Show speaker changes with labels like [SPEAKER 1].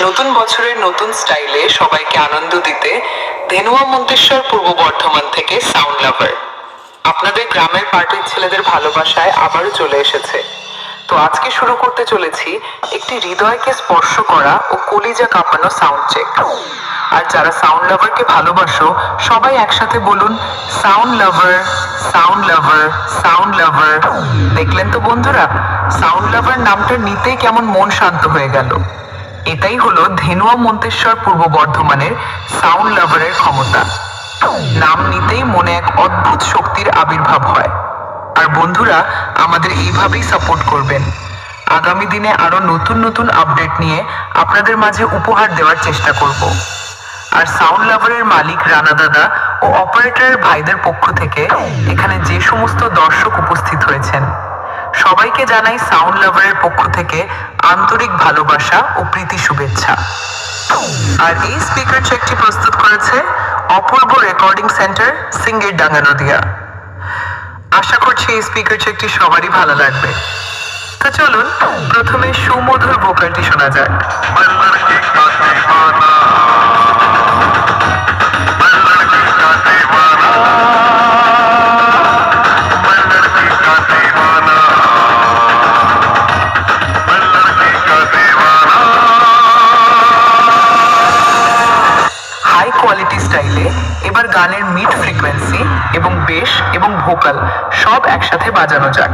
[SPEAKER 1] নতুন বছরের নতুন স্টাইলে সবাইকে আনন্দ দিতে ধেনুয়া মন্তেশ্বর পূর্ব বর্ধমান থেকে সাউন্ড লাভার আপনাদের গ্রামের পার্টির ছেলেদের ভালোবাসায় আবারও চলে এসেছে। তো আজকে শুরু করতে চলেছি একটি হৃদয়কে স্পর্শ করা ও কলিজা কাঁপানো সাউন্ড চেক। আর যারা সাউন্ড লাভারকে ভালোবাসো সবাই একসাথে বলুন সাউন্ড লাভার, সাউন্ড লাভার, সাউন্ড লাভার। দেখলেন তো বন্ধুরা, সাউন্ড লাভার নামটা নিতেই কেমন মন শান্ত হয়ে গেল। এটাই হলো ধেনুয়া মন্তেশ্বর পূর্ব বর্ধমানের সাউন্ড লাভারের ক্ষমতা। নাম নিতেই মনে এক অদ্ভুত শক্তির আবির্ভাব হয়। আর বন্ধুরা, আমাদের এইভাবেই সাপোর্ট করবেন। আগামী দিনে আরো নতুন নতুন আপডেট নিয়ে আপনাদের মাঝে উপহার দেওয়ার চেষ্টা করব। আর সাউন্ড লাভারের মালিক রানা দাদা ও অপারেটরের ভাইদের পক্ষ থেকে এখানে যে সমস্ত দর্শক উপস্থিত হয়েছেন সবাইকে জানাই সাউন্ড লাভারের পক্ষ থেকে আন্তরিক ভালোবাসা ও প্রীতি শুভেচ্ছা। আর এই স্পিকার চেকটি প্রস্তুত করেছে অপূর্ব রেকর্ডিং সেন্টার, সিঙ্গের ডাঙ্গা নদিয়া। আশা করছি এই স্পিকার চেকটি সবারই ভালো লাগবে। তো চলুন প্রথমে সুমধুর ভোকালটি শোনা যাক। হাই কোয়ালিটি স্টাইলে এবার গানের মিড ফ্রিকোয়েন্সি এবং বেস এবং ভোকাল সব একসাথে বাজানো যাক।